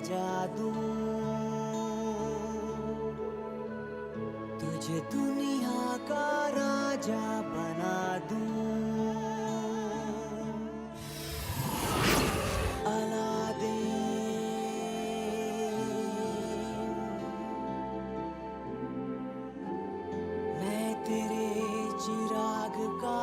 जादू, तुझे दुनिया का राजा बना दूं। मैं तेरे चिराग का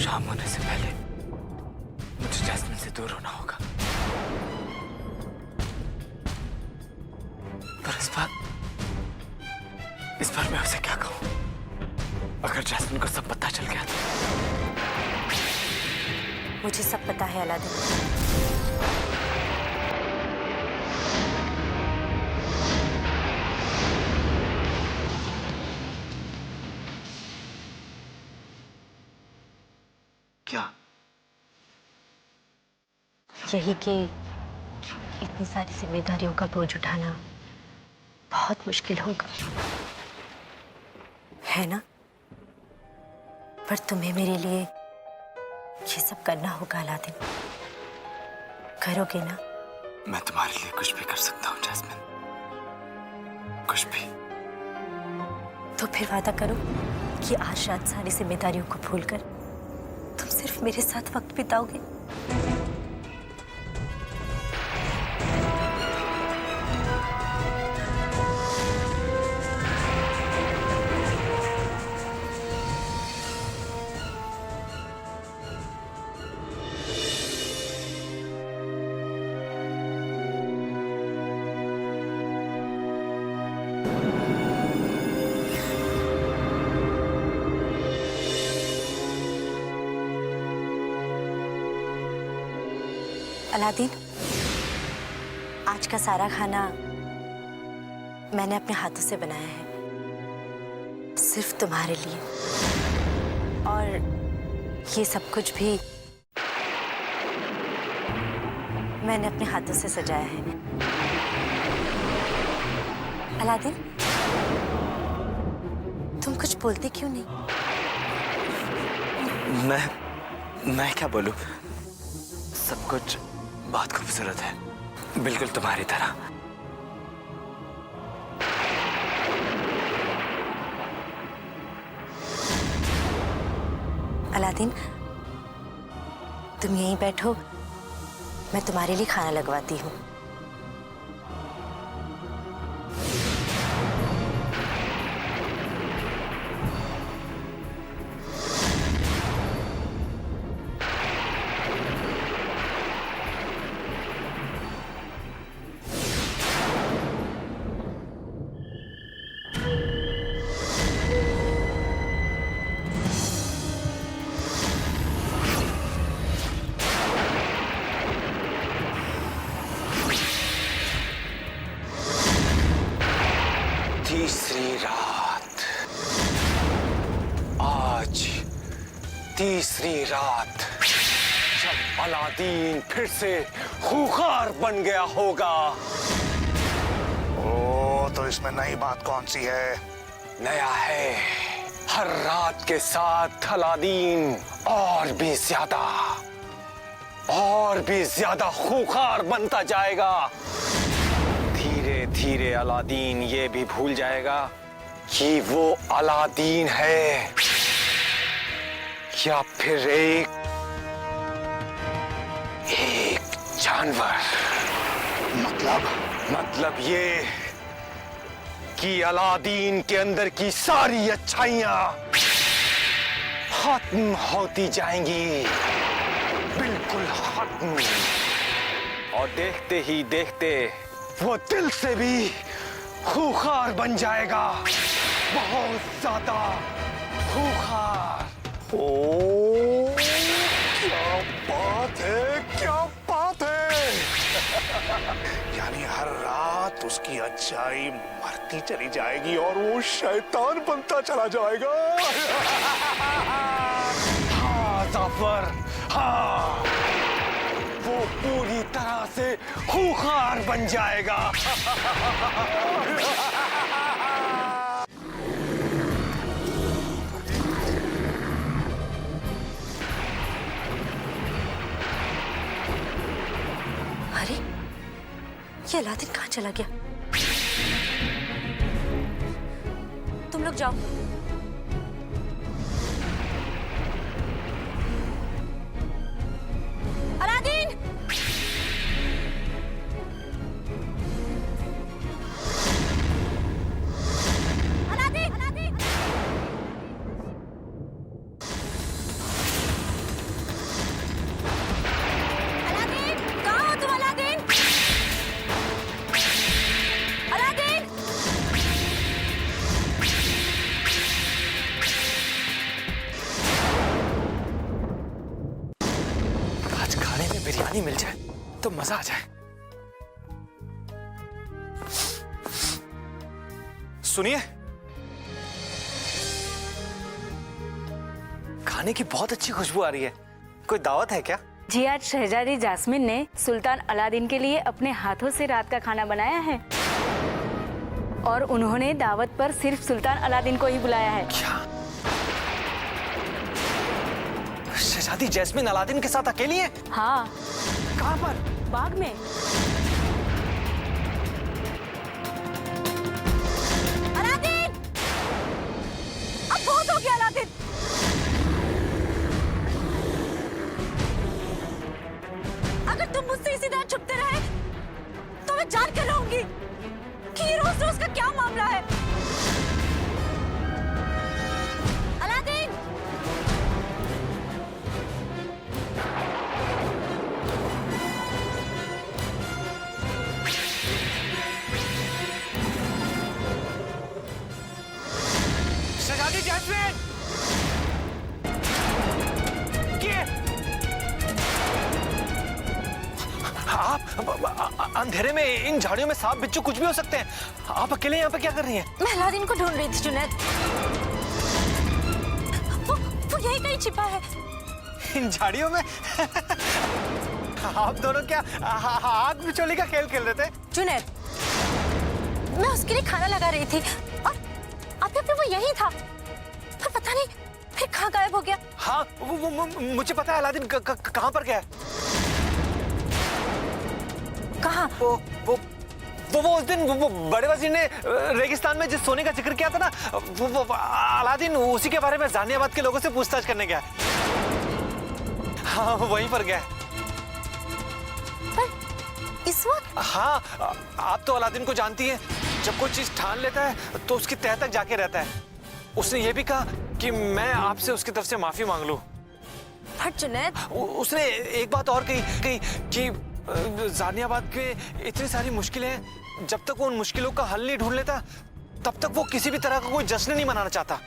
शाम होने से पहले मुझे जैस्मिन से दूर होना होगा। पर इस बार मैं उसे क्या कहूं? अगर जैस्मिन को सब पता चल गया तो? मुझे सब पता है अलादीन। क्या? यही कि इतनी सारी जिम्मेदारियों का बोझ उठाना बहुत मुश्किल होगा, है ना? पर तुम्हें मेरे लिए ये सब करना होगा अलादीन। करोगे ना? मैं तुम्हारे लिए कुछ भी कर सकता हूँ जैस्मिन, कुछ भी। तो फिर वादा करो कि आज रात सारी जिम्मेदारियों को भूलकर तुम सिर्फ मेरे साथ वक्त बिताओगे। अलादीन, आज का सारा खाना मैंने अपने हाथों से बनाया है, सिर्फ तुम्हारे लिए। और ये सब कुछ भी मैंने अपने हाथों से सजाया है। अलादीन, तुम कुछ बोलते क्यों नहीं? मैं क्या बोलूं? सब कुछ बहुत खूबसूरत है, बिल्कुल तुम्हारी तरह। अलादीन, तुम यहीं बैठो, मैं तुम्हारे लिए खाना लगवाती हूँ। तीसरी रात, आज तीसरी रात जब अलादीन फिर से खूंखार बन गया होगा। ओ, तो इसमें नई बात कौन सी है? नया है, हर रात के साथ अलादीन और भी ज्यादा खूंखार बनता जाएगा। धीरे धीरे अलादीन ये भी भूल जाएगा कि वो अलादीन है या फिर एक जानवर। मतलब ये कि अलादीन के अंदर की सारी अच्छाइयां खत्म होती जाएंगी, बिल्कुल खत्म। और देखते ही देखते वो दिल से भी खूंखार बन जाएगा, बहुत ज्यादा खूंखार। ओ है, क्या बात है। यानी हर रात उसकी अच्छाई मरती चली जाएगी और वो शैतान बनता चला जाएगा। हाँ जाफर, हाँ, वो पूरी तरह से खूंखार बन जाएगा। अरे ये अलादीन कहाँ चला गया? तुम लोग जाओ। अलादीन! अलादीन! अलादीन! अलादीन! कहाँ हो तुम अलादीन? अलादीन! आज खाने में बिरयानी मिल जाए तो मजा आ जाए। सुनिए, खाने की बहुत अच्छी खुशबू आ रही है। कोई दावत है क्या? जी, आज शहजादी जास्मिन ने सुल्तान अलादीन के लिए अपने हाथों से रात का खाना बनाया है और उन्होंने दावत पर सिर्फ सुल्तान अलादीन को ही बुलाया है। क्या शहजादी जैस्मिन अलादीन के साथ अकेली है? हाँ, कहाँ पर? बाग में। अलादीन! अब बहुत हो गया अलादीन। अगर तुम मुझसे इसी तरह छुपते रहे तो मैं जान के रहूंगी कि रोज रोज का क्या मामला है। अलादीन! शहजादी जैस्मिन! आप अंधेरे में इन झाड़ियों में सांप बिच्छू कुछ भी हो सकते हैं। आप अकेले यहाँ पे क्या कर रही हैं? मैं अलादीन को ढूंढ रही थी जुनैद। वो यही कहीं छिपा है। इन झाड़ियों में? आप दोनों क्या आग बिचौली का खेल खेल रहे थे? जुनैद, मैं उसके लिए खाना लगा रही थी और अभी वो यही था, पर पता नहीं फिर कहाँ गायब हो गया। हाँ, मुझे पता है अलादीन कहाँ पर गया है। कहाँ? वो उस दिन वो बड़े वजीर ने रेगिस्तान में जिस सोने का जिक्र किया था ना, वो अलादीन उसी के बारे में जानियाबाद के लोगों से पूछताछ करने गया। हाँ, वहीं पर गया। पर इस वक्त? हाँ, आप तो अलादीन को जानती हैं, जब कोई चीज ठान लेता है तो उसकी तह तक जाके रहता है। उसने ये भी कहा कि मैं आपसे उसकी तरफ से माफी मांग लूं। पर जुनैद, उसने एक बात और कही कि जानियाबाद के इतनी सारी मुश्किलें हैं, जब तक वो उन मुश्किलों का हल नहीं ढूंढ लेता तब तक वो किसी भी तरह का कोई जश्न नहीं मनाना चाहता।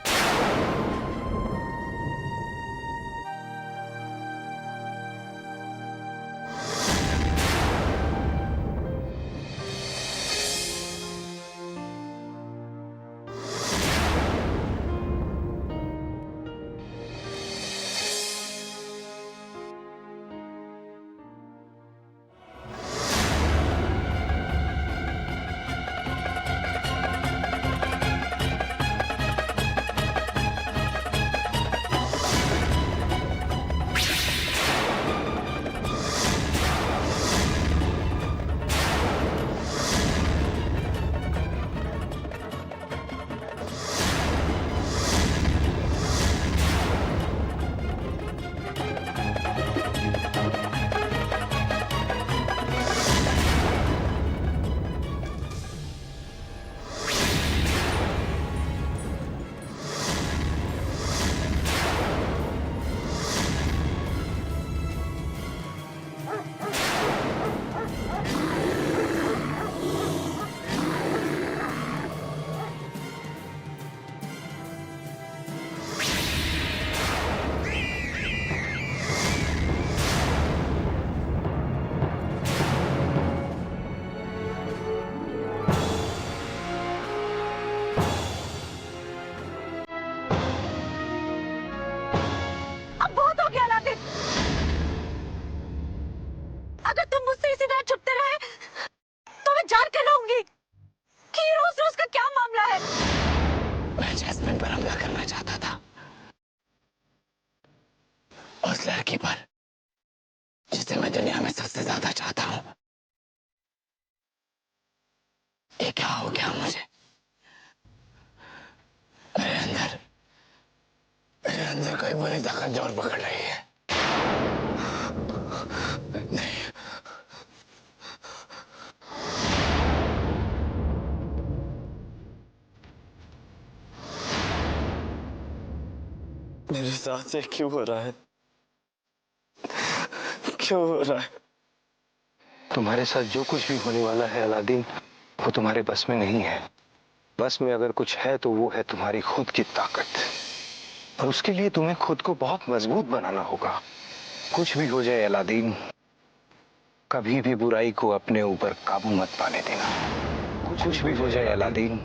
जान पर हमला करना चाहता था, उस लड़की पर जिसे मैं दुनिया में सबसे ज्यादा चाहता हूं। ये क्या हो गया मुझे? मेरे अंदर कोई बुरी ताकत जोर पकड़ रही है। नहीं, मेरे साथ ये क्यों हो रहा है? क्यों हो रहा है? तुम्हारे साथ जो कुछ भी होने वाला है अलादीन, वो तुम्हारे बस में नहीं है। बस में अगर कुछ है तो वो है तुम्हारी खुद की ताकत, और उसके लिए तुम्हें खुद को बहुत मजबूत बनाना होगा। कुछ भी हो जाए अलादीन, कभी भी बुराई को अपने ऊपर काबू मत पाने देना। कुछ भी हो जाए अलादीन,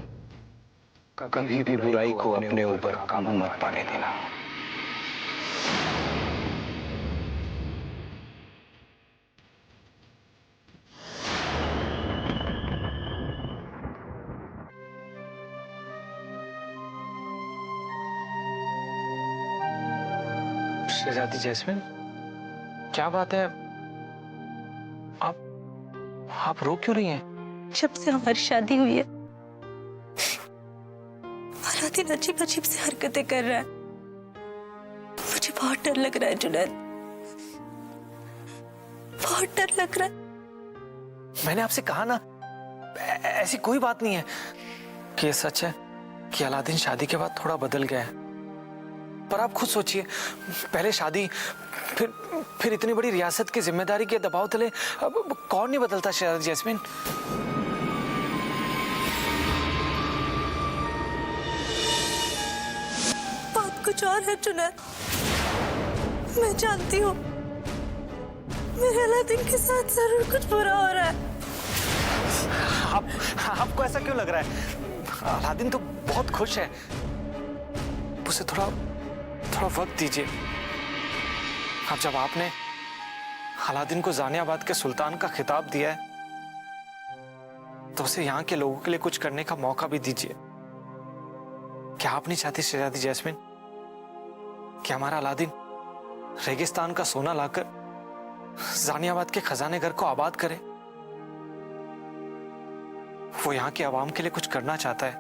कभी भी बुराई को अपने ऊपर काबू मत पाने देना। शहजादी जैस्मिन, क्या बात है? आप रो क्यों रही हैं? जब से हमारी शादी हुई है अलादीन अजीब अजीब से हरकतें कर रहा है। मुझे बहुत डर लग रहा है जुनैद, बहुत डर लग रहा है। मैंने आपसे कहा ना, ऐसी कोई बात नहीं है। कि ये सच है कि अलादीन शादी के बाद थोड़ा बदल गया है, पर आप खुद सोचिए, पहले शादी, फिर इतनी बड़ी रियासत की जिम्मेदारी के दबाव तले अब कौन नहीं बदलता शहजादी जैस्मिन। बात कुछ और है जुनैद, मैं जानती हूँ मेरे अलादीन के साथ जरूर कुछ बुरा हो रहा है। आपको ऐसा क्यों लग रहा है? अलादीन तो बहुत खुश है, उसे थोड़ा वक्त दीजिए। अब जब आपने अलादीन को जानियाबाद के सुल्तान का खिताब दिया है, तो उसे यहाँ के लोगों के लिए कुछ करने का मौका भी दीजिए। क्या आप नहीं चाहती शहजादी जैस्मिन कि हमारा अलादीन रेगिस्तान का सोना लाकर जानियाबाद के खजाने घर को आबाद करे? वो यहाँ के आवाम के लिए कुछ करना चाहता है।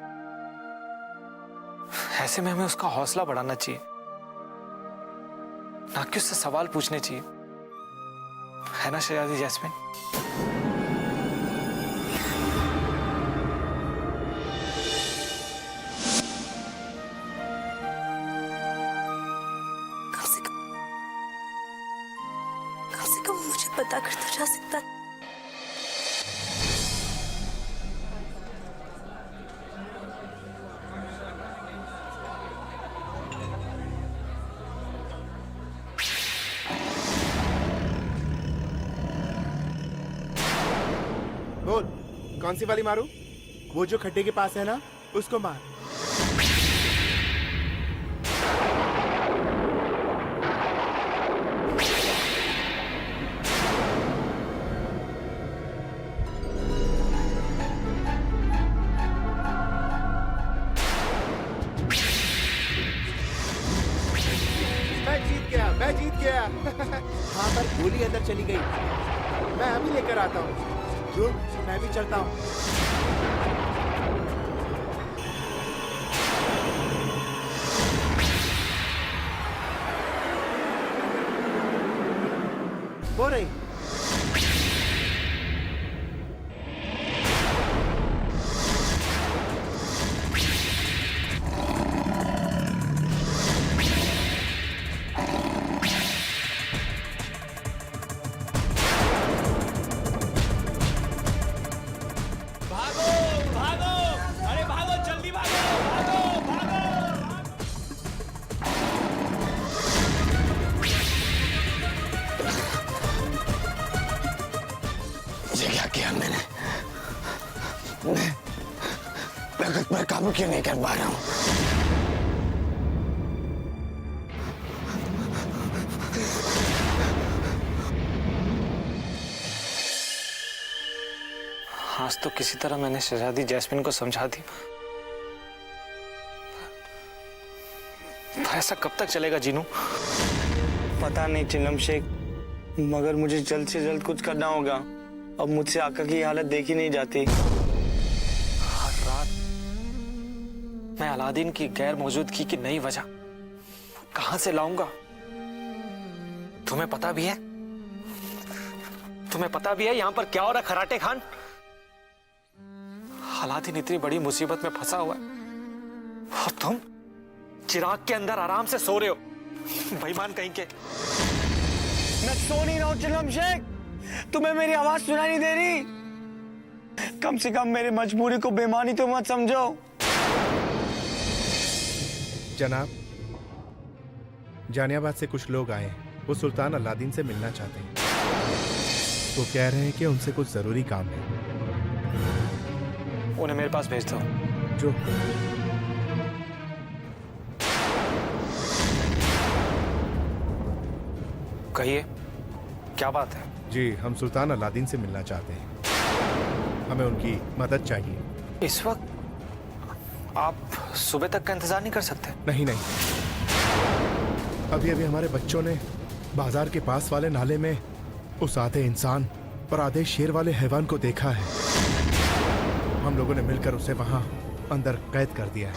ऐसे में हमें उसका हौसला बढ़ाना चाहिए, ना कि उससे सवाल पूछने चाहिए, है ना शहजादी जैस्मिन? कम से कम मुझे पता कर तो जा सकता। बोल, कौन सी वाली मारूं? वो जो खड्डे के पास है ना, उसको मार। मैं जीत गया। वहाँ पर गोली अंदर चली गई, मैं अभी लेकर आता हूँ। रुक, मैं भी चलता हूँ। हो रही मैं खुद पर काबू क्यों नहीं कर पा रहा हूँ? आज तो किसी तरह मैंने शहजादी जैस्मिन को समझा दिया, ऐसा कब तक चलेगा जीनू? पता नहीं चिलम शेख, मगर मुझे जल्द से जल्द कुछ करना होगा। अब मुझसे आका की हालत देखी नहीं जाती। हर रात मैं अलादीन की गैर मौजूदगी की नई वजह कहां से लाऊंगा? तुम्हें पता भी है? तुम्हें पता भी है यहां पर क्या हो रहा है खराटे खान? अलादीन इतनी बड़ी मुसीबत में फंसा हुआ है और तुम चिराग के अंदर आराम से सो रहे हो। बेईमान कहीं के। मैं सो नहीं रहा हूं चिलम शेख, तुम्हें मेरी आवाज सुनाई नहीं दे रही? कम से कम मेरी मजबूरी को बेईमानी तो मत समझो। जनाब, जानियाबाद से कुछ लोग आए, वो सुल्तान अलादीन से मिलना चाहते हैं। वो कह रहे हैं कि उनसे कुछ जरूरी काम है। उन्हें मेरे पास भेज दो। जो कहिए, क्या बात है? जी, हम सुल्तान अलादीन से मिलना चाहते हैं। हमें उनकी मदद चाहिए। इस वक्त आप सुबह तक का इंतजार नहीं कर सकते? नहीं नहीं, अभी अभी हमारे बच्चों ने बाजार के पास वाले नाले में उस आधे इंसान और आधे शेर वाले हैवान को देखा है। हम लोगों ने मिलकर उसे वहां अंदर कैद कर दिया है।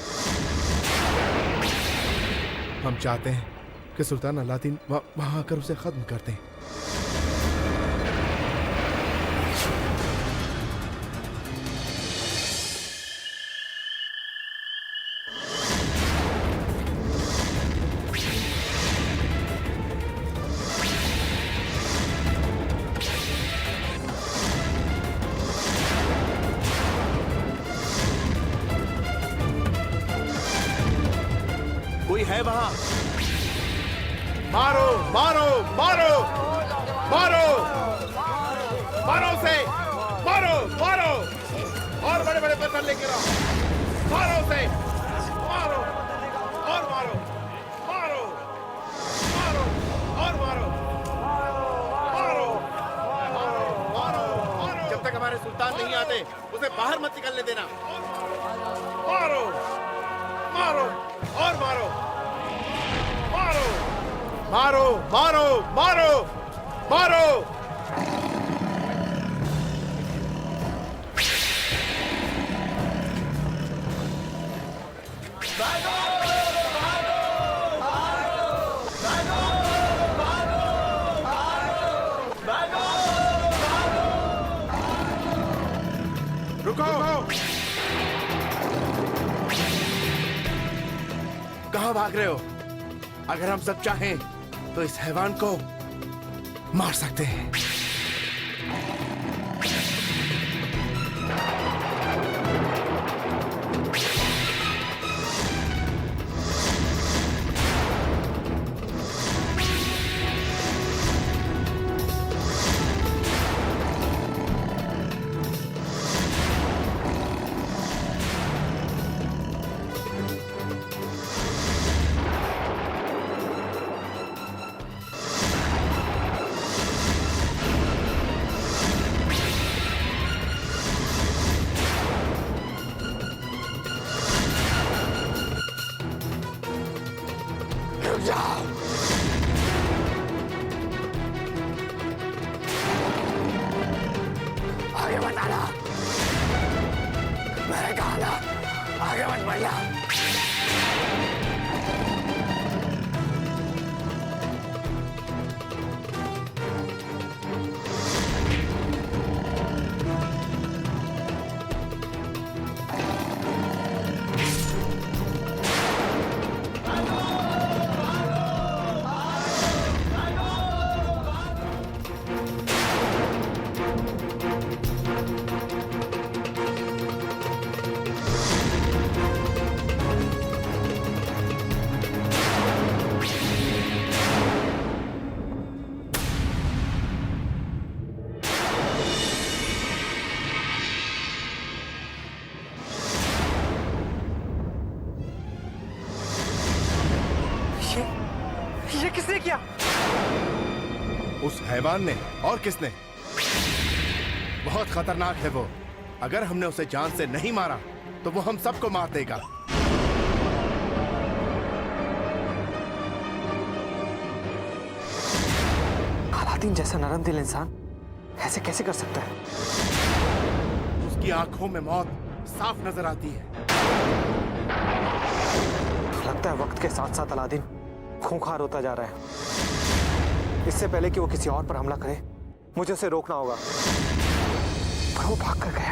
हम चाहते हैं कि सुल्तान अलादीन वहां आकर उसे खत्म कर दें। कोई है वहां? मारो मारो मारो मारो मारो उसे, मारो मारो, और बड़े बड़े पत्थर लेकर आओ, मारो उसे, मारो और मारो, मारो मारो और मारो, मारो मारो मारो। जब तक हमारे सुल्तान नहीं आते उसे बाहर मत निकलने देना। मारो मारो और मारो, मारो मारो मारो मारो मारो। रुको, कहाँ भाग रहे हो? अगर हम सब चाहें तो इस हैवान को मार सकते हैं। आगे मत आना, मैंने कहा ना, आगे मत बढ़ना। ये किसने किया? उस हैवान ने। और किसने? बहुत खतरनाक है वो। अगर हमने उसे जान से नहीं मारा तो वो हम सबको मार देगा। अलादीन जैसा नरम दिल इंसान ऐसे कैसे कर सकता है? उसकी आंखों में मौत साफ नजर आती है। लगता है वक्त के साथ साथ अलादीन खूंखार होता जा रहा है। इससे पहले कि वो किसी और पर हमला करे, मुझे उसे रोकना होगा। पर वो भाग कर गया।